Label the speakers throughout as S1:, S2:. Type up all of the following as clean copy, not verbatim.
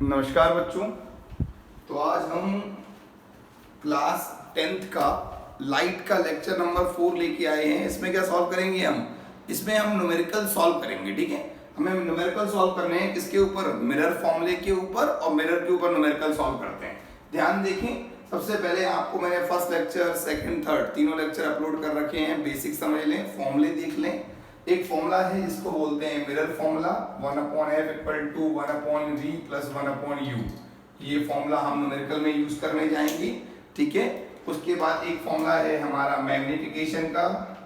S1: नमस्कार बच्चों। तो आज हम क्लास 10th का लाइट का लेक्चर नंबर 4 लेके आए हैं। इसमें क्या सॉल्व करेंगे इसमें हम न्यूमेरिकल सॉल्व करेंगे। ठीक है, हमें न्यूमेरिकल सॉल्व करने हैं किसके ऊपर? मिरर फॉर्मूले के ऊपर, और मिरर के ऊपर न्यूमेरिकल सॉल्व करते हैं। ध्यान देखें, सबसे पहले आपको मैंने फर्स्ट लेक्चर, सेकंड, थर्ड तीनों लेक्चर अपलोड कर रखे हैं। बेसिक समझ लें, फॉर्मूले देख लें। एक फॉर्मूला है जिसको बोलते हैं mirror formula, 1/f equal to 1/v plus 1/u। ये फॉर्मूला हम न्यूमेरिकल में यूज करने जाएंगे। ठीक है, उसके बाद एक फॉर्मूला है हमारा मैग्निफिकेशन का,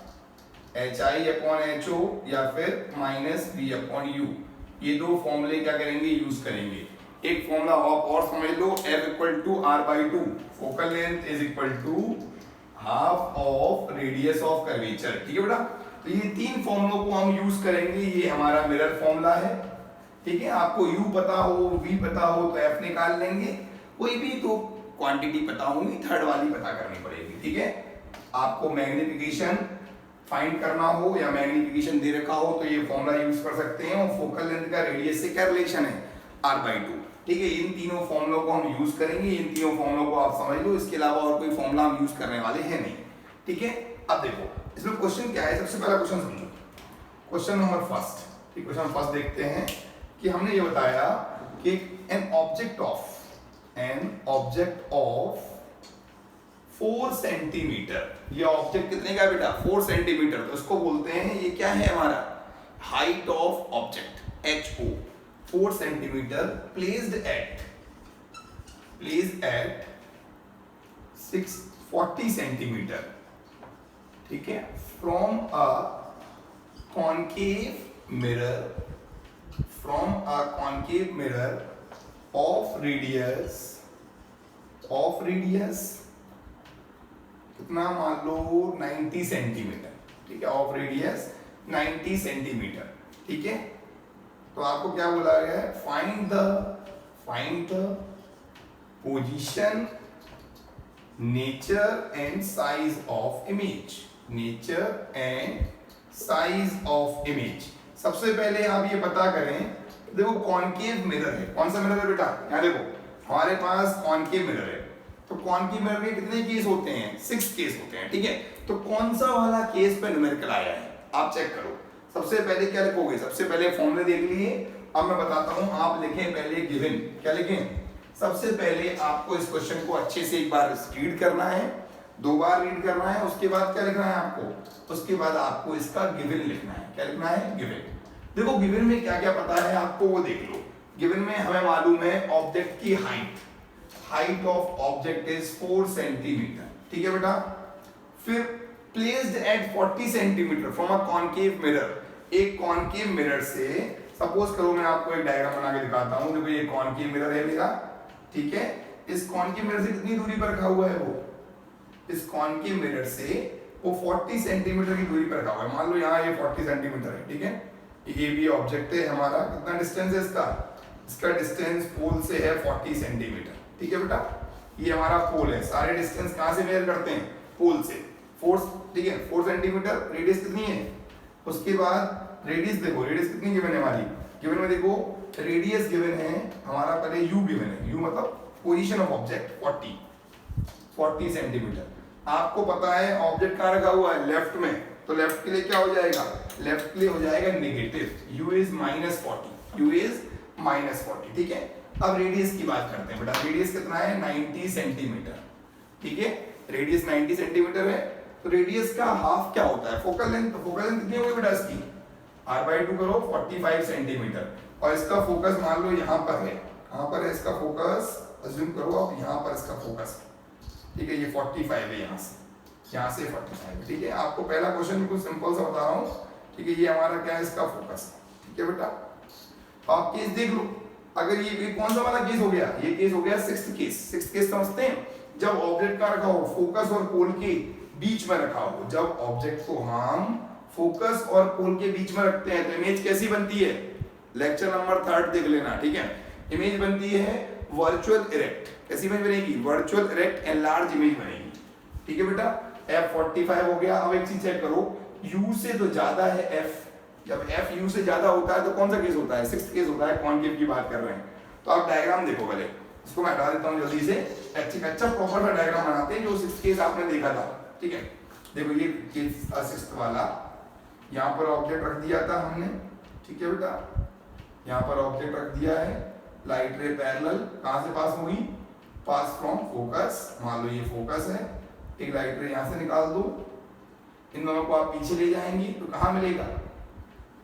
S1: HI/HO या फिर -v/u। ये दो फॉर्मूले क्या करेंगे? यूज करेंगे। एक फॉर्मूला और समझ लो, f equal to r/2, focal length is equal to half of radius of curvature. ठीक है बेटा, तो ये तीन फॉर्मूलों को हम यूज करेंगे। ये हमारा मिरर फॉर्मूला है। ठीक है, आपको u पता हो, v पता हो तो f निकाल लेंगे। कोई भी तो क्वांटिटी पता होगी, थर्ड वाली पता करनी पड़ेगी। ठीक है, आपको मैग्निफिकेशन फाइंड करना हो या मैग्निफिकेशन दे रखा हो तो ये फॉर्मूला यूज कर सकते हैं। और फोकल लेंथ का रेडियस से क्या रिलेशन है? r/2। ठीक है, इन तीनों फॉर्मूलों को हम यूज करेंगे। इन तीनों फॉर्मूलों को आप समझ लो, इसके अलावा और कोई फॉर्मूला हम यूज करने वाले हैं नहीं। ठीक है, अब देखो इसमें क्वेश्चन क्या है। सबसे पहला क्वेश्चन समझो, क्वेश्चन नंबर फर्स्ट। ठीक, क्वेश्चन फर्स्ट देखते हैं कि हमने ये बताया कि एन ऑब्जेक्ट ऑफ 4 सेंटीमीटर। ये ऑब्जेक्ट कितने का बेटा? 4 सेंटीमीटर। तो इसको बोलते हैं, ये क्या है हमारा? Height of object, HO। 4 centimetre placed at 640 centimetre. ठीक है, from a concave mirror of radius कितना? मान लो 90 सेंटीमीटर। ठीक है, ऑफ रेडियस 90 सेंटीमीटर। ठीक है, तो आपको क्या बोला गया है? Find the position, nature and size of image. सबसे पहले आप ये पता करें, देखो कॉनकेव मिरर है। कौन सा मिरर है बेटा? यहाँ देखो, हमारे पास कॉनकेव मिरर है। तो कॉनकेव मिरर में कितने केस होते हैं? 6 केस होते हैं। ठीक है, तो कौन सा वाला केस पे न्यूमेरिकल आया है आप चेक करो। सबसे पहले क्या लिखोगे? सबसे पहले फॉर्मूले देख लिए। अब मैं बताता हूं, आप लिखें पहले गिवन। क्या लिखें? सबसे पहले आपको इस क्वेश्चन को अच्छे से एक बार रीड करना है, 2 बार रीड करना है। उसके बाद क्या लिखना है आपको? उसके बाद आपको इसका गिवन लिखना है। क्या लिखना है? गिवन। देखो गिवन में क्या क्या पता है आपको, वो देख लो। गिवन में हमें मालूम है ऑब्जेक्ट की height of object is 4 centimetre. ठीक है बेटा, फिर placed at 40 centimetre from a concave mirror. एक कॉनकेव मिरर से, सपोज करो मैं आपको एक डायग्राम बना के दिखाता हूं। देखो ये कॉनकेव मिरर है मेरा। ठीक है, इस कॉनकेव मिरर से कितनी दूरी पर रखा हुआ है वो? इस कॉनकेव मिरर से वो 40 सेंटीमीटर की दूरी पर रखा हुआ है। मान लो यहाँ ये 40 सेंटीमीटर है। ठीक है, ये भी ऑब्जेक्ट है हमारा। कितना डिस्टेंस है इसका डिस्टेंस पोल से है 40 सेंटीमीटर। ठीक है बेटा, ये हमारा पोल है। सारे डिस्टेंस कहां से मेजर करते हैं? पोल से। 4, ठीक है, 4 सेंटीमीटर। रेडियस कितनी है? उसके बाद रेडियस देखो, रेडियस कितनी गिवन है हमारी? गिवन में देखो रेडियस गिवन है हमारा, पहले u गिवन है। u मतलब पोजीशन ऑफ ऑब्जेक्ट 40 सेंटीमीटर। आपको पता है ऑब्जेक्ट कहां रखा हुआ है? लेफ्ट में। तो लेफ्ट के लिए क्या हो जाएगा? लेफ्ट के लिए हो जाएगा नेगेटिव। u is -40। ठीक है, अब रेडियस की बात करते हैं बेटा। रेडियस कितना है? 90 सेंटीमीटर। ठीक है, रेडियस 90 सेंटीमीटर है। तो रेडियस का हाफ क्या होता है? Focal length. फोकल लेंथ कितनी होगी बेटा इसकी? r/2 करो, 45 सेंटीमीटर। और इसका फोकस मान लो यहाँ पर है। कहाँ पर है इसका फोकस? अज्यूम करो आप यहाँ पर इसका फोकस। ठीक है, ये 45 है यहाँ से 45 है। ठीक है, आपको पहला क्वेश्चन बिल्कुल सिंपल सा बता रहा हूँ। ठीक है, ये हमारा क्या है? इसका फोकस। ठीक है बेटा, आप केस देख लो। अगर ये कौन सा वाला केस हो गया? ये केस हो गया 6th केस समझते हैं। जब ऑब्जेक्ट का रखा हो फोकस और पोल के बीच में रखा हो। जब ऑब्जेक्ट को हम फोकस और पोल के बीच में रखते हैं तो इमेज कैसी बनती है? लेक्चर नंबर 3 देख लेना। ठीक है, इमेज बनती है वर्चुअल इरेक्ट। कैसी इमेज बनेगी? वर्चुअल इरेक्ट एनलार्ज इमेज बनेगी। ठीक है बेटा, f45 हो गया। अब एक चीज चेक करो, u से तो ज्यादा है f। जब f u से ज्यादा होता है तो कौन सा केस होता है? 6th केस होता है, कॉनकेव की बात कर रहे हैं। तो आप डायग्राम देखो पहले, इसको मैं हटा देता हूँ जल्दी से। अच्छा प्रॉपर सा डायग्राम बनाते हैं जो 6 केस आपने देखा था, ठीक है। देखो ये केस 6 वाला, यहाँ पर ऑब्जेक्ट रख दिया था हमने, ठीक है बेटा, यहाँ पर ऑब्जेक्ट रख दिया है, लाइट रे पैरेलल कहाँ से पास हुई, पास फ्रॉम फोकस, मान लो ये फोकस है, एक लाइट रे यहाँ से निकाल दो, इन दोनों को आप पीछे ले जाएंगे तो कहाँ मिलेगा,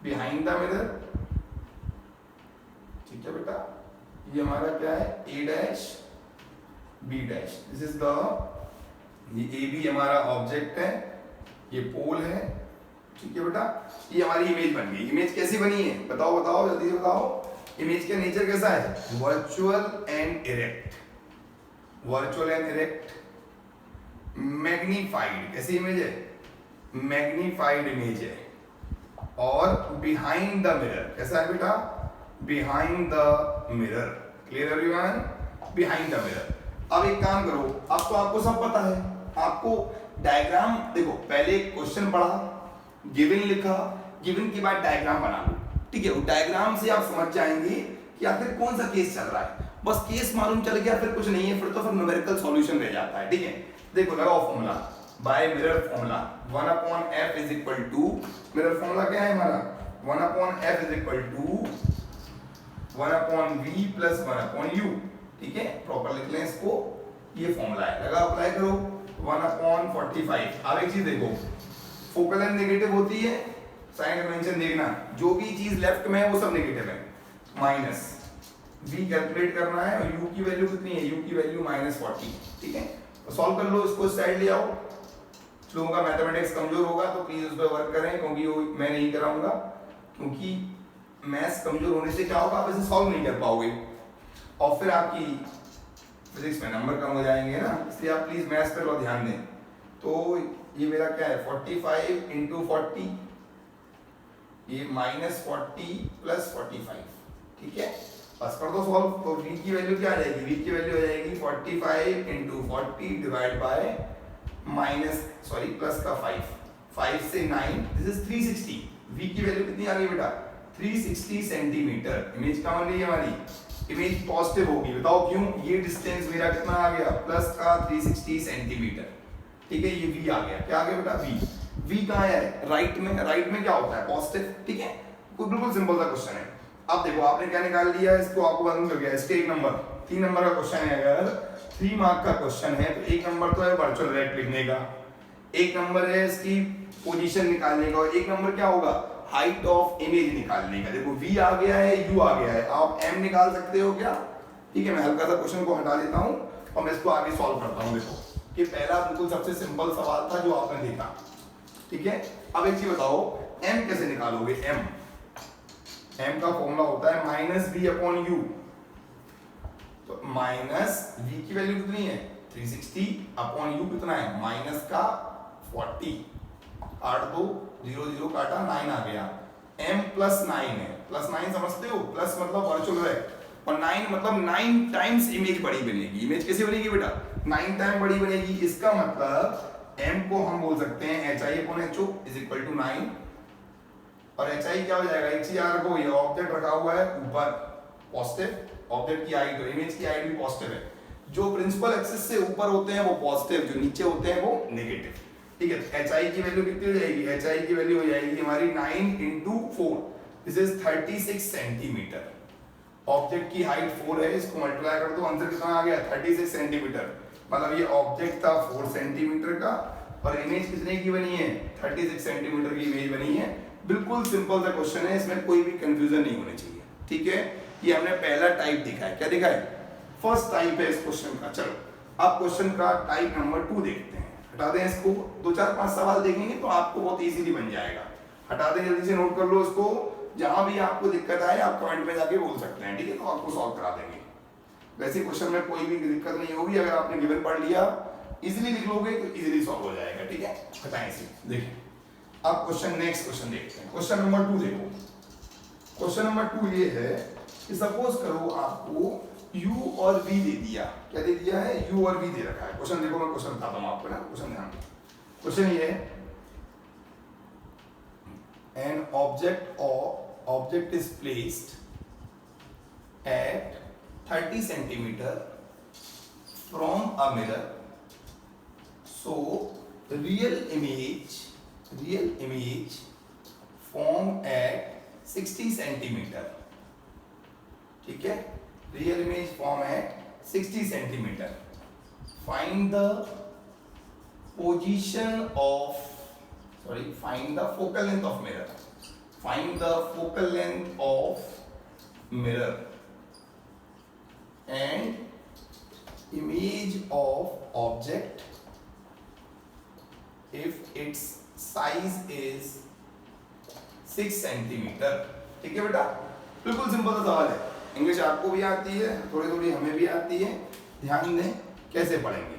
S1: बिहाइंड द मिरर, ठीक है बेटा। ये हमारा क्या है, A dash B dash, this is the, ये ए बी हमारा ऑब्जेक्ट है, ये पोल है, ठीक है बेटा। ये हमारी इमेज बन गई। इमेज कैसी बनी है बताओ बताओ जल्दी से बताओ, इमेज का नेचर कैसा है, virtual and erect, virtual and erect, magnified, कैसी इमेज है, मैग्नीफाइड इमेज है, और बिहाइंड द मिरर, कैसा है बेटा, behind the mirror, clear everyone, behind the mirror. अब एक काम करो, अब तो आपको सब पता है, आपको डायग्राम देखो, पहले क्वेश्चन पढ़ा, गिवन लिखा, गिवन के बाद डायग्राम बना लो, ठीक है। डायग्राम से आप समझ जाएंगे कि आखिर कौन सा केस चल रहा है, बस केस मालूम चल गया फिर कुछ नहीं है, फिर तो फिर न्यूमेरिकल सॉल्यूशन रह जाता है, ठीक है। देखो लगाओ formula, by mirror formula, 1/f is equal to, mirror formula क्या है हमारा, 1/f is equal to 1/v plus 1/u, ठीक है, प्रॉपर लिख लें इसको, ये फॉर्मूला है, लगा अप्लाई करो, 1/45। अब एक चीज देखो, फोकल लेंथ नेगेटिव होती है, साइन कन्वेंशन देखना, जो भी चीज लेफ्ट में है वो सब नेगेटिव है, माइनस v कैलकुलेट करना है, और u की वैल्यू कितनी है, u की वैल्यू -40, ठीक है। तो सॉल्व कर लो, इसको साइड ले आओ, लोगों का मैथमेटिक्स कमजोर होगा तो प्लीज उस पर वर्क करें, क्योंकि वो मैं नहीं कराऊंगा, क्योंकि मैथ्स कमजोर होने से क्या होगा, आप इसे सॉल्व नहीं कर पाओगे और फिर आपकी फिजिक्स में नंबर कम हो जाएंगे ना, इसलिए आप प्लीज मैथ्स पर ध्यान दें। तो ये मेरा क्या है, 45 इंटू 40, ये -40 प्लस 45, ठीक है, बस कर दो सॉल्व। तो v की वैल्यू क्या आ जाएगी, v की वैल्यू आ जाएगी 45 इंटू 40 डिवाइड बाय प्लस का 5 से 9, दिस इज 360। v की वैल्यू कितनी आ गई बेटा, 360 सेंटीमीटर। इमेज कहाँ बन रही है हमारी, इमेज पॉजिटिव होगी, बताओ क्यों, ये डिस्टेंस मेरा कितना आ गया, प्लस का 360 सेंटीमीटर, ठीक है। ये v आ गया, क्या आ गया बेटा, v कहाँ है, राइट में, राइट में क्या होता है, पॉजिटिव, ठीक है। कोई बिल्कुल सिंपल सा क्वेश्चन है। अब देखो आपने क्या निकाल लिया, इसको आपको मालूम हो गया, इसके 1 नंबर 3 नंबर का क्वेश्चन है, अगर 3 मार्क का क्वेश्चन है तो 1 नंबर तो है वर्चुअल इरेक्ट लिखने का, 1 नंबर है इसकी पोजीशन निकालने का, और 1 नंबर क्या होगा, हाइट ऑफ इमेज निकालने का। देखो v आ गया है, u आ गया है, आप m निकाल सकते हो क्या, ठीक है। मैं हल्का सा क्वेश्चन को हटा देता हूं और मैं इसको आगे सॉल्व करता हूं। देखो ये पहला बिल्कुल सबसे सिंपल सवाल था जो आपने देखा, ठीक है। अब एक चीज बताओ, m कैसे निकालोगे, m का फॉर्मूला होता है -v/u, तो -v की वैल्यू कितनी है 360/u कितना है, माइनस का 40, 8 2 0 0 काटा 9 आ गया, m प्लस 9 है, प्लस 9 समझते हो, प्लस मतलब वर्चुअल इरेक्ट, और 9 मतलब 9 टाइम्स इमेज बड़ी बनेगी। इमेज कैसे बनेगी बेटा, 9 टाइम बड़ी बनेगी, इसका मतलब m को हम बोल सकते हैं hi/ho इज इक्वल टू 9, और hi क्या हो जाएगा, एक चीज याद रखो, ये ऑब्जेक्ट रखा हुआ है ऊपर पॉजिटिव, ऑब्जेक्ट की हाइट, इमेज की हाइट भी पॉजिटिव है, जो प्रिंसिपल एक्सिस से ऊपर होते हैं वो पॉजिटिव, जो नीचे होते हैं वो नेगेटिव, ठीक है। hi की वैल्यू कितनी हो जाएगी, hi की वैल्यू हो जाएगी हमारी 9 into 4, this is 36 centimetre. Object की हाइट 4 है, इसको मल्टीप्लाई कर दो, आंसर कितना आ गया 36 सेंटीमीटर, मतलब ये ऑब्जेक्ट था 4 सेंटीमीटर का, और इमेज कितने की बनी है, 36 सेंटीमीटर की इमेज बनी है। बिल्कुल सिंपल सा क्वेश्चन है, इसमें कोई भी कंफ्यूजन नहीं होनी चाहिए, ठीक है। ये हमने पहला टाइप देखा है, क्या देखा है, फर्स्ट टाइप है इस क्वेश्चन का। चलो अब क्वेश्चन का टाइप नंबर 2 देखते हैं, हटा दें इसको, 2 4 5 सवाल देखेंगे तो आपको बहुत इजीली बन जाएगा, हटा दें, जल्दी से नोट कर लो इसको, जहां भी आपको दिक्कत आए आप कमेंट में जाके बोल सकते हैं, ठीक है, तो आपको सॉल्व करा देंगे। वैसे क्वेश्चन में कोई भी दिक्कत नहीं होगी, अगर आपने गिवन पढ़ लिया, इजीली लिख लोगे तो इजीली सॉल्व हो जाएगा, ठीक है। हटाएं इसे, देखिए अब क्वेश्चन, नेक्स्ट क्वेश्चन देखते हैं, क्वेश्चन नंबर 2 देखो। क्वेश्चन नंबर 2 ये है कि सपोज करो आपको u और v दे दिया, क्या दे दिया है, u और v दे रखा है। क्वेश्चन देखो, मैं क्वेश्चन बताता हूं आपको ना, क्वेश्चन ध्यान दो। क्वेश्चन ये है, an object is placed at 30 centimeter from a mirror, so real image form at 60 centimeter. ठीक है, real image form at 60 centimeter. Find the focal length of mirror. Find the focal length of mirror and image of object if its size is 6 centimeter. ठीक है बेटा, बिल्कुल simple सा सवाल है। English आपको भी आती है, थोड़ी थोड़ी हमें भी आती है। ध्यान दें कैसे पढ़ेंगे।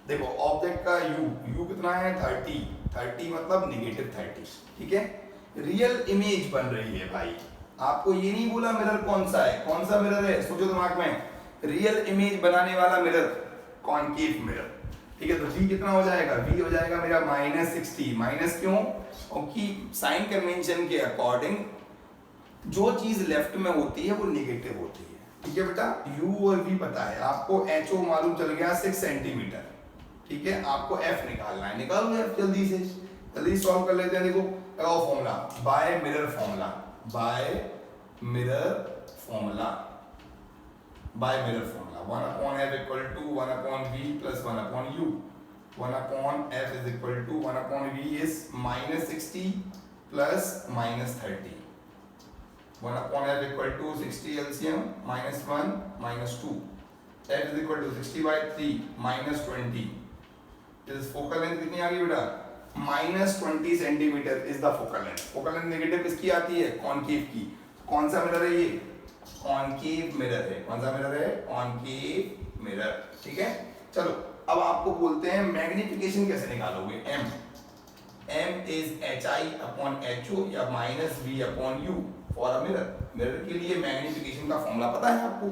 S1: देखो ऑब्जेक्ट का u कितना है 30 मतलब -30। ठीक है, रियल इमेज बन रही है भाई। आपको ये नहीं बोला मिरर कौन सा है, कौन सा मिरर है, सोचो दिमाग में। रियल इमेज बनाने वाला मिरर कॉनकेव मिरर। ठीक है, तो v कितना हो जाएगा, v हो जाएगा मेरा -60। माइनस क्यों, क्योंकि साइन कन्वेंशन के अकॉर्डिंग जो चीज लेफ्ट में होती है वो नेगेटिव होती है। ठीक है बेटा, u और v पता है आपको, ho मालूम चल गया 6 सेंटीमीटर। ठीक है, आपको f निकालना है, निकालो f जल्दी से, जल्दी सॉल्व कर लेते हैं। देखो formula by mirror formula, by mirror formula 1/f equal to 1/v plus 1/u। 1/f is equal to 1/v is -60 plus -30। 1/f equal to 60 LCM -1 -2। f is equal to 60/3 -20। इस फोकल लेंथ कितनी आ गई बेटा, -20 centimetre is the focal length. Focal length negative किसकी आती है, concave की। कौन सा मिरर है ये, कॉनकेव मिरर है। कौन सा मिरर है, कॉनकेव मिरर। ठीक है, चलो अब आपको बोलते हैं मैग्निफिकेशन कैसे निकालोगे। m इज hi/ho या -v/u for a mirror. Mirror के लिए मैग्निफिकेशन का फॉर्मूला पता है आपको।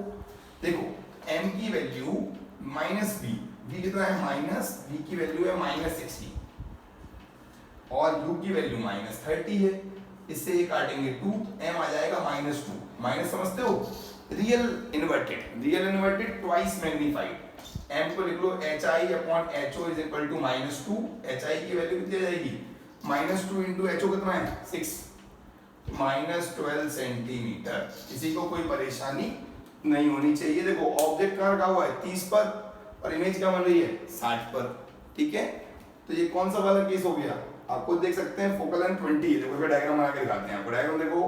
S1: देखो m की वैल्यू -v, v कितना है v की वैल्यू है -60 और u की वैल्यू -30 है। इससे ये काटेंगे 2, m आ जाएगा -2। माइनस समझते हो, real inverted twice magnified. m को लिख लो hi/ho is equal to -2। hi की वैल्यू कितनी आ जाएगी, -2 इंटू ho कितना है 6, -12 सेंटीमीटर। किसी को कोई परेशानी नहीं होनी चाहिए। देखो ऑब्जेक्ट कहाँ रखा हुआ है 30 पर और इमेज क्या बन रही है 60 पर। ठीक है, तो ये कौन सा वाला केस हो गया, आपको देख सकते हैं फोकल लेंथ 20 है। देखो डायग्राम बना के दिखाते हैं आपको। डायग्राम देखो,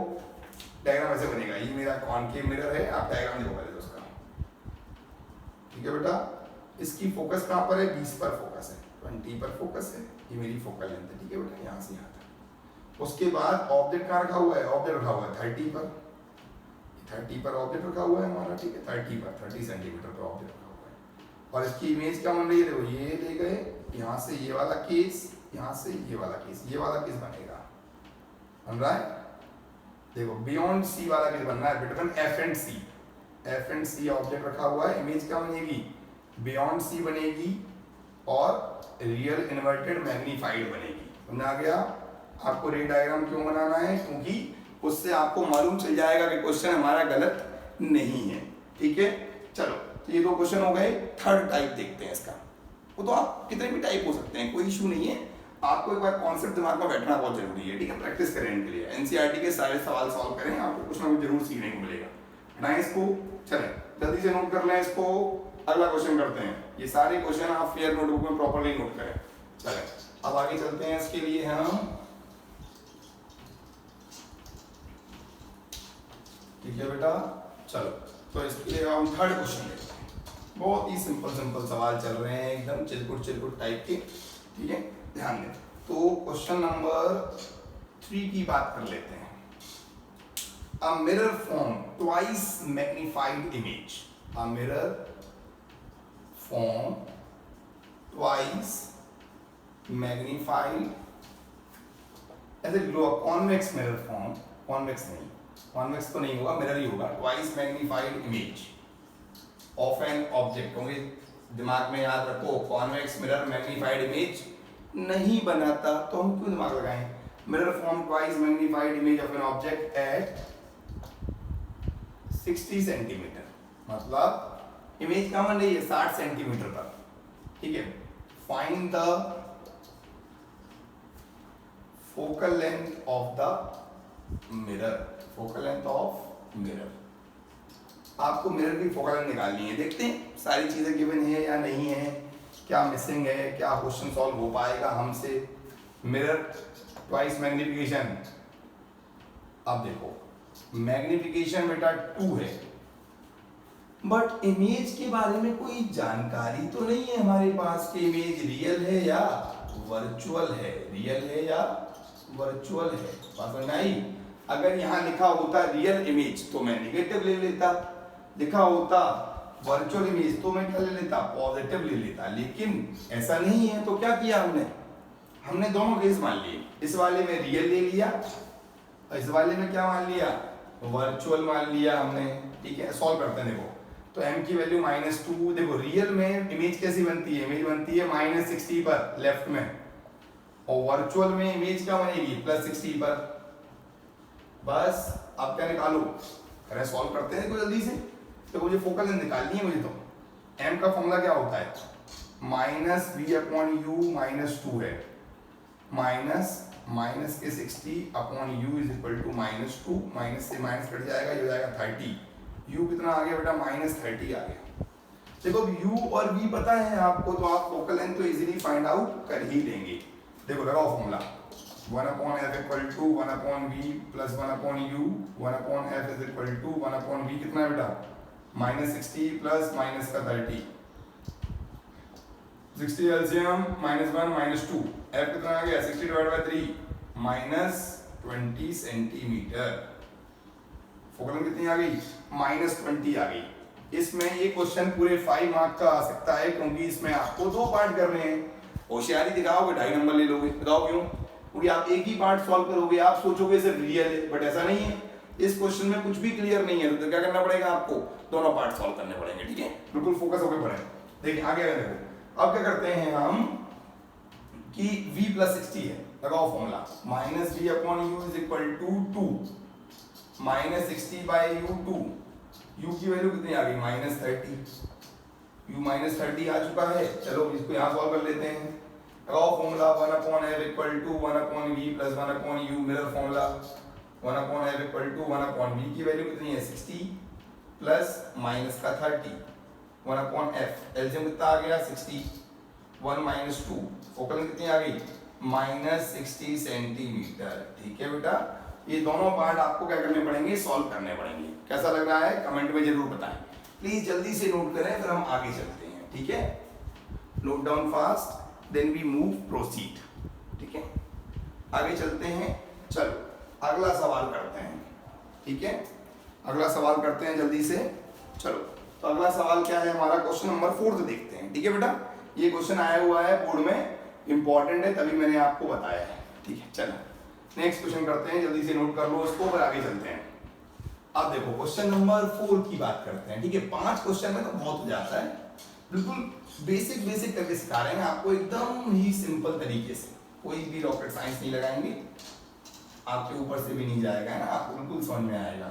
S1: डायग्राम ऐसे बनेगा। ये मेरा कॉनकेव मिरर है, आप डायग्राम देखो पहले उसका। ठीक है बेटा, इसकी फोकस कहाँ पर है, 20 पर फोकस है, 20 पर फोकस है। ये मेरी फोकल लेंथ है। ठीक है बेटा, यहाँ से यहाँ तक। उसके बाद ऑब्जेक्ट कहाँ रखा हुआ है, ऑब्जेक्ट रखा हुआ है 30 पर। 30 पर ऑब्जेक्ट रखा हुआ है हमारा। ठीक है, 30 सेंटीमीटर पर ऑब्जेक्ट रखा हुआ है। और इसकी इमेज क्या बन रही है, देखो ये ले गए यहाँ से ये वाला केस, यहाँ से ये वाला केस बनेगा, बन रहा है। देखो बियॉन्ड सी वाला केस बन रहा है, between f and C object रखा हुआ है। इमेज क्या बनेगी, बियॉन्ड सी बनेगी और रियल इन्वर्टेड मैग्नीफाइड बनेगी। समझ आ गया। आपको रे डायग्राम क्यों बनाना है, क्योंकि उससे आपको मालूम चल जाएगा कि क्वेश्चन हमारा गलत नहीं है। ठीक है, चलो तो ये 2 क्वेश्चन हो गए। थर्ड टाइप देखते हैं इसका। वो तो आप कितने भी टाइप हो सकते हैं, कोई इशू नहीं है। आपको एक बार कॉन्सेप्ट दिमाग में बैठना बहुत जरूरी है। ठीक है, प्रैक्टिस करें इनके लिए। एनसीईआरटी के सारे सवाल सॉल्व करें, आपको कुछ ना कुछ जरूर सीखने को मिलेगा। ना इसको चलें जल्दी से नोट कर लें इसको। अगला क्वेश्चन करते हैं। ये सारे क्वेश्चन आप फेयर नोटबुक में प्रॉपर्ली नोट करें। चलें अब आगे चलते हैं। इसके लिए हम, ठीक है बेटा, चलो तो इसके लिए हम थर्ड क्वेश्चन लेते हैं। बहुत ही सिंपल सवाल चल रहे हैं, एकदम चिलकुट टाइप के। ठीक है, ध्यान दें। तो क्वेश्चन नंबर 3 की बात कर लेते हैं। A mirror form twice magnified image. A mirror form twice magnified ऐसे लो convex mirror form, convex नहीं, convex तो नहीं होगा, mirror ही होगा। Twice magnified image of an object। होंगे दिमाग में याद रखो, convex mirror magnified image नहीं बनाता तो हम क्यों दिमाग लगाएं। Mirror form twice magnified image of an object at 60 centimetre. मतलब इमेज कहाँ बन रही है 60 सेंटीमीटर पर, ठीक है। Find the focal length of the mirror, focal length of mirror. आपको मिरर की फोकल लेंथ निकालनी है। देखते हैं सारी चीजें गिवन है या नहीं है, क्या मिसिंग है, क्या क्वेश्चन सॉल्व हो पाएगा हमसे। मिरर ट्वाइस मैग्निफिकेशन, अब देखो मैग्निफिकेशन बेटा 2 है, बट इमेज के बारे में कोई जानकारी तो नहीं है हमारे पास कि इमेज रियल है या वर्चुअल है, रियल है या वर्चुअल है। बात समझ में आई? अगर यहाँ लिखा होता रियल इमेज तो मैं निगेटिव ले लेता, लिखा होता वर्चुअल इमेज तो मैं क्या ले लेता, पॉजिटिव ले लेता, लेकिन ऐसा नहीं है। तो क्या किया हमने दोनों केस मान लिए। इस वाले में रियल ले लिया, इस वाले में क्या मान लिया, वर्चुअल मान लिया हमने, ठीक है। सॉल्व करते हैं। देखो तो m की वैल्यू -2, देखो रियल में इमेज कैसी बनती है, इमेज बनती है -60 पर लेफ्ट में, और वर्चुअल में इमेज क्या बनेगी +60 पर। बस अब क्या निकालो, अरे सॉल्व करते हैं जल्दी से। तो मुझे फोकल लेंथ निकालनी है मुझे। तो m का फॉर्मूला क्या होता है, -v/u -2 है, माइनस के 60/u is equal to -2, minus से माइनस कट जाएगा, ये हो जाएगा 30। u कितना आ गया बेटा, -30 आ गया। देखो अब u और v पता है आपको, तो आप फोकल लेंथ तो इजीली फाइंड आउट कर ही लेंगे। देखो लगाओ formula, 1/f equal to 1/v plus 1/u, 1/f is equal to 1/v कितना है बेटा, -60 प्लस माइनस का 30, 60 एलसीएम -1 -2, f कितना आ गया 60/3 -20 सेंटीमीटर। फोकल लेंथ कितनी आ गई, -20 आ गई। इसमें ये क्वेश्चन पूरे 5 मार्क का आ सकता है, क्योंकि इसमें आपको 2 पार्ट करने हैं। होशियारी दिखाओगे 2.5 नंबर ले लोगे, बताओ क्यों? क्योंकि आप एक ही पार्ट सॉल्व करोगे, आप सोचोगे सिर्फ रियल है, बट ऐसा नहीं है। इस क्वेश्चन में कुछ भी क्लियर नहीं है, तो क्या करना पड़ेगा आपको, दोनों पार्ट सॉल्व करने पड़ेंगे, ठीक है। बिल्कुल फोकस होकर पढ़ें। देखिए आगे देखो, अब क्या करते हैं हम कि v + 60 है, लगाओ formula, -v/u is equal to 2 -60/u 2, u की वैल्यू कितनी आ गई -30, u -30 आ चुका है। चलो इसको यहाँ सॉल्व कर लेते हैं। लगाओ formula, 1/f equal to 1/v plus 1/u, mirror formula, 1/f equal to 1/v की वैल्यू कितनी है 60 प्लस माइनस का 30, 1/f एलसीएम कितना आ गया 60, 1 - 2, फोकल लेंथ कितनी आ गई -60 सेंटीमीटर, ठीक है बेटा। ये दोनों पार्ट आपको क्या करने पड़ेंगे, सॉल्व करने पड़ेंगे। कैसा लग रहा है कमेंट में जरूर बताएं। प्लीज जल्दी से नोट करें, फिर हम आगे चलते हैं, ठीक है। Note down fast, then we move proceed, ठीक है। आगे चलते हैं, चलो अगला सवाल करते हैं, ठीक है। अगला सवाल करते हैं जल्दी से, चलो। तो अगला सवाल क्या है हमारा, क्वेश्चन नंबर 4 देखते हैं, ठीक है बेटा। ये क्वेश्चन आया हुआ है बोर्ड में, इंपॉर्टेंट है, तभी मैंने आपको बताया है, ठीक है। चलो नेक्स्ट क्वेश्चन करते हैं, जल्दी से नोट कर लो उसको, फिर आगे चलते हैं। अब देखो क्वेश्चन नंबर 4 की बात करते हैं, ठीक है। 5 क्वेश्चन में तो बहुत हो जाता है, बिल्कुल बेसिक करके सिखा रहे हैं आपको, एकदम ही सिंपल तरीके से, कोई भी रॉकेट साइंस नहीं लगाएंगे, आपके ऊपर से भी नहीं जाएगा ना, आपको बिल्कुल समझ में आएगा।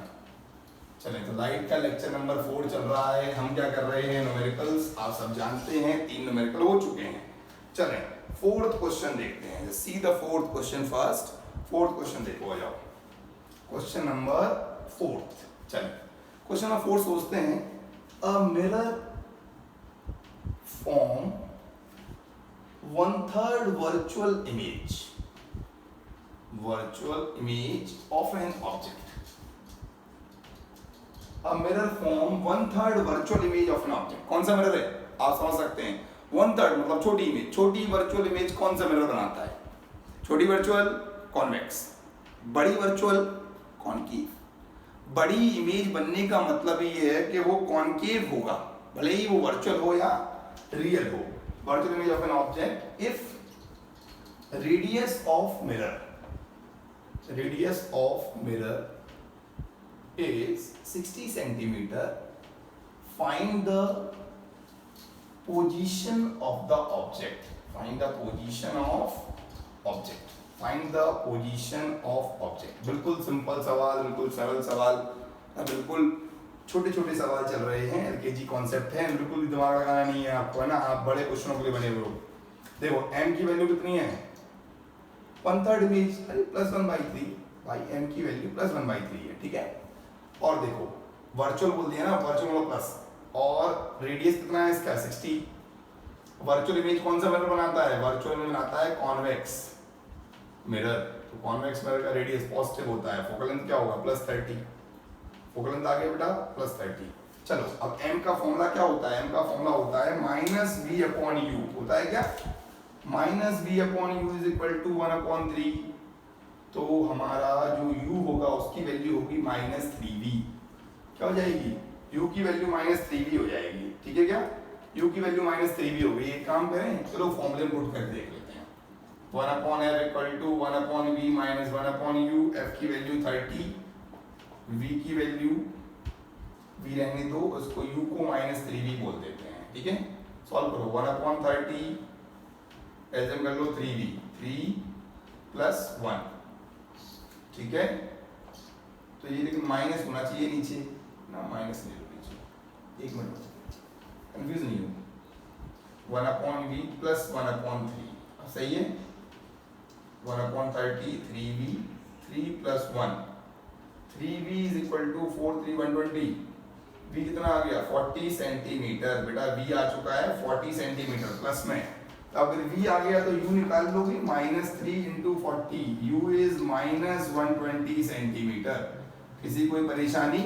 S1: चलें, तो लाइट का लेक्चर नंबर 4 चल रहा है, हम क्या कर रहे हैं, न्यूमेरिकल्स, आप सब जानते हैं 3 न्यूमेरिकल हो चुके हैं। चलें 4th क्वेश्चन देखते हैं, see the 4th question first. 4th question देखो, आ जाओ क्वेश्चन नंबर 4th। चलें क्वेश्चन नंबर 4 सोचते हैं, a mirror form 1/3 virtual image of an object। A mirror form 1/3 virtual image of an object। कौन सा मिरर है, आप समझ सकते हैं, 1/3 मतलब छोटी इमेज, छोटी वर्चुअल इमेज कौन सा मिरर बनाता है, छोटी वर्चुअल कॉन्वेक्स, बड़ी वर्चुअल कॉनकेव। बड़ी इमेज बनने का मतलब ये है कि वो कॉनकेव होगा, भले ही वो वर्चुअल हो या रियल हो। Virtual image of an object if radius of mirror is 60 centimeter, find the position of the object, find the position of object। बिल्कुल सिंपल सवाल, बिल्कुल सरल सवाल, बिल्कुल छोटे छोटे सवाल चल रहे हैं, एलकेजी कॉन्सेप्ट है, बिल्कुल भी दिमाग लगाना नहीं है आपको, है ना, आप बड़े क्वेश्चनों के लिए बने हुए हो। देखो m की वैल्यू कितनी है, 1/3 इमेज, अरे +1/3 भाई, m की वैल्यू +1/3 है, ठीक है। और देखो वर्चुअल बोल दिया ना, वर्चुअल मतलब प्लस, और रेडियस कितना है इसका 60। वर्चुअल इमेज कौन सा मिरर बनाता है, वर्चुअल में बनाता है कॉन्वेक्स मिरर। तो कॉन्वेक्स मिरर का रेडियस पॉजिटिव होता है, फोकल लेंथ क्या होगा +30, फोकल लेंथ आ गया बेटा +30। चलो अब m का फॉर्मूला क्या होता है, m का फॉर्मूला होता है -v/u, होता है क्या -v/u इज इक्वल टू 1/3। तो हमारा जो u होगा उसकी वैल्यू होगी -3v, क्या हो जाएगी, u की वैल्यू -3v हो जाएगी, ठीक है क्या, u की वैल्यू -3v हो गई। एक काम करें, चलो फॉर्मूले में पुट करके देख लेते हैं। 1/f equal to 1/v minus 1/u, f की वैल्यू 30, v की वैल्यू v रहने दो, उसको u को -3v बोल देते हैं, ठीक है। सॉल्व करो, 1/30 एज्यूम कर लो 3v, 3 + 1, ठीक है। तो ये लेकिन माइनस होना चाहिए नीचे ना, माइनस नहीं होना चाहिए, एक मिनट कंफ्यूज नहीं हो, 1/v + 1/3 अब सही है, 1/30 3v, 3 + 1, 3v is equal to 4 3 120, v कितना आ गया 40 सेंटीमीटर, बेटा v आ चुका है 40 सेंटीमीटर प्लस में। तो अगर v आ गया तो u निकाल लोगे, -3 × 40, u इज -120 सेंटीमीटर। किसी कोई परेशानी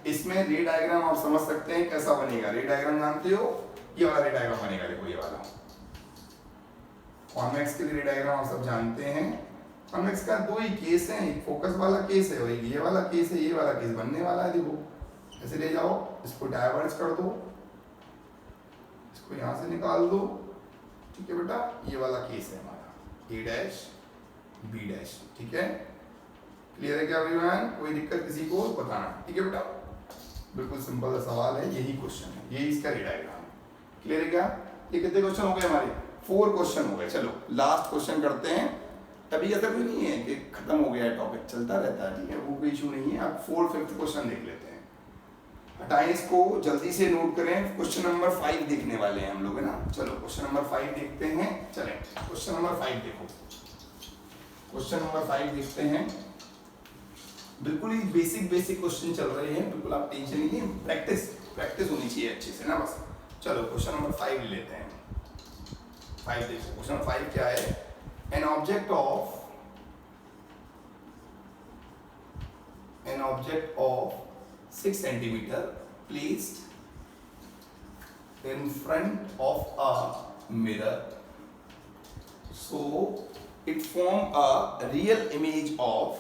S1: इसमें? रे डायग्राम आप समझ सकते हैं कैसा बनेगा, रे डायग्राम जानते हो, ये वाला रे डायग्राम बनेगा, देखो ये वाला कॉन्वेक्स के लिए रे डायग्राम आप सब जानते हैं। कॉन्वेक्स का दो ही केस है, एक फोकस वाला केस है और एक ये वाला केस है, ये वाला केस बनने वाला है। देखो ऐसे ले जाओ, इसको डायवर्ज कर दो, इसको यहां से निकाल दो, ठीक है बेटा, ये वाला केस है हमारा a' b', ठीक है। क्लियर है क्या एवरीवन, कोई दिक्कत किसी को बताना, ठीक है बेटा, बिल्कुल सिंपल सा सवाल है, यही क्वेश्चन है, यही इसका रे डायग्राम है। क्लियर है क्या? ये कितने क्वेश्चन हो गए हमारे, 4 क्वेश्चन हो गए। चलो लास्ट क्वेश्चन करते हैं। अभी ऐसा कोई नहीं है कि खत्म हो गया है, टॉपिक चलता रहता है, ठीक है, वो कोई इशू नहीं है। अब 4th 5th क्वेश्चन देख लेते हैं, हटाएं इसको, जल्दी से नोट करें। क्वेश्चन नंबर 5 देखने वाले हैं हम लोग, है ना। चलो क्वेश्चन नंबर 5 देखते हैं, चलें क्वेश्चन नंबर 5 देखो, क्वेश्चन नंबर 5 देखते हैं। बिल्कुल ही बेसिक क्वेश्चन चल रहे हैं, बिल्कुल आप टेंशन नहीं है, प्रैक्टिस होनी चाहिए अच्छे से ना, बस। चलो क्वेश्चन नंबर 5 लेते हैं। 5 देखो, क्वेश्चन नंबर 5 क्या है, an object of 6 centimeter placed in front of a mirror, so it form a real image of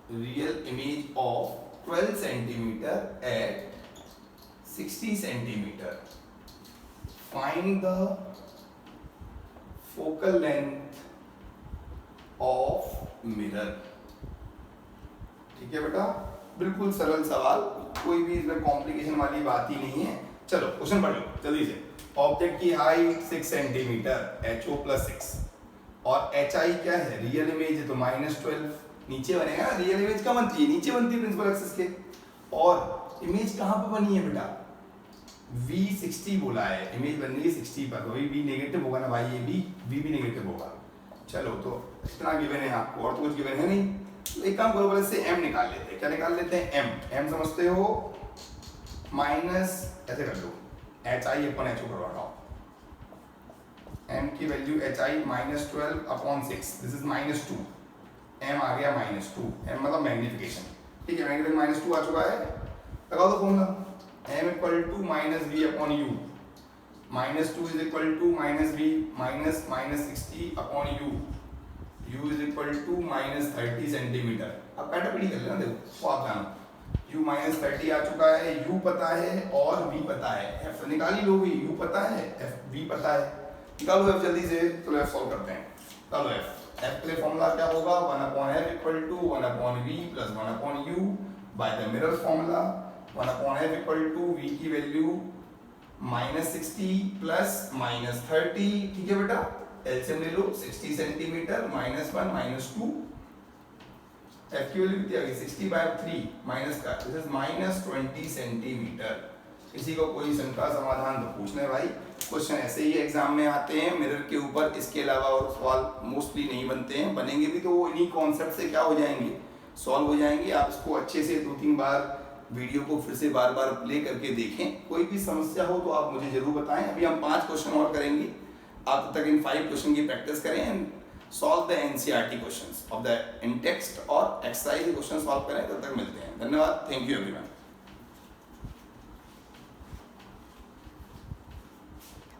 S1: real image of 12 centimeter at 60 centimeter. Find the focal length of mirror। ठीक है बेटा, बिल्कुल सरल सवाल, कोई भी इसमें कॉम्प्लिकेशन वाली बात ही नहीं है। चलो क्वेश्चन पढ़ लो जल्दी से। ऑब्जेक्ट की हाइट 6 सेंटीमीटर, HO + 6, और HI क्या है, रियल इमेज है तो -12 नीचे बनेगा ना, रियल इमेज कहाँ बनती है, नीचे बनती है प्रिंसिपल एक्सिस के। और इमेज कहाँ पर बनी है बेटा, v 60 बोला है, इमेज बन रही है 60 पर, तो v नेगेटिव होगा ना भाई, ये v भी नेगेटिव होगा। चलो तो इतना गिवन है आपको, और तो कुछ गिवन है नहीं। तो एक काम करो, पहले से m निकाल लेते हैं। क्या निकाल लेते हैं, m समझते हो, माइनस ऐसे कर लो, HI/HO करवा लो, m की value HI -12/6, this is -2, m आ गया -2, m मतलब मैग्निफिकेशन, ठीक है, मैग्निफिकेशन -2 आ चुका है। लगा दो formula, m = -v/u, -2 is equal to -v -60/u, u is equal to -30 centimetre. अब कैटेगरी कर लेना, देखो वो आप जानो, u -30 आ चुका है, u पता है और v पता है, f निकाल ही लोगे, u पता है, v पता है, निकालो f जल्दी से। चलो f सॉल्व करते हैं। चलो f के लिए फॉर्मूला क्या होगा, 1/f = 1/v + 1/u by the mirror formula. 1/f = v की वैल्यू -60 प्लस -30, ठीक है बेटा, एलसीएम ले लो, 60 सेंटीमीटर -1 -2, एफ की वैल्यू कितनी आ गई 60/3 माइनस का, दिस इज -20 सेंटीमीटर। किसी को कोई शंका समाधान तो पूछना है भाई, क्वेश्चन ऐसे ही एग्जाम में आते हैं मिरर के ऊपर, इसके अलावा और सवाल मोस्टली नहीं बनते हैं, बनेंगे भी तो वो इन्हीं कॉन्सेप्ट से क्या हो जाएंगे, सॉल्व हो जाएंगे। आप इसको अच्छे से 2-3 बार वीडियो को फिर से बार बार प्ले करके देखें, कोई भी समस्या हो तो आप मुझे जरूर बताएं। अभी हम 5 क्वेश्चन और करेंगे, आप तब तक इन 5 क्वेश्चन की प्रैक्टिस करें and solve the NCERT questions of the in text और एक्सरसाइज क्वेश्चन सॉल्व करें। तब तक मिलते हैं, धन्यवाद, थैंक यू एवरीवन।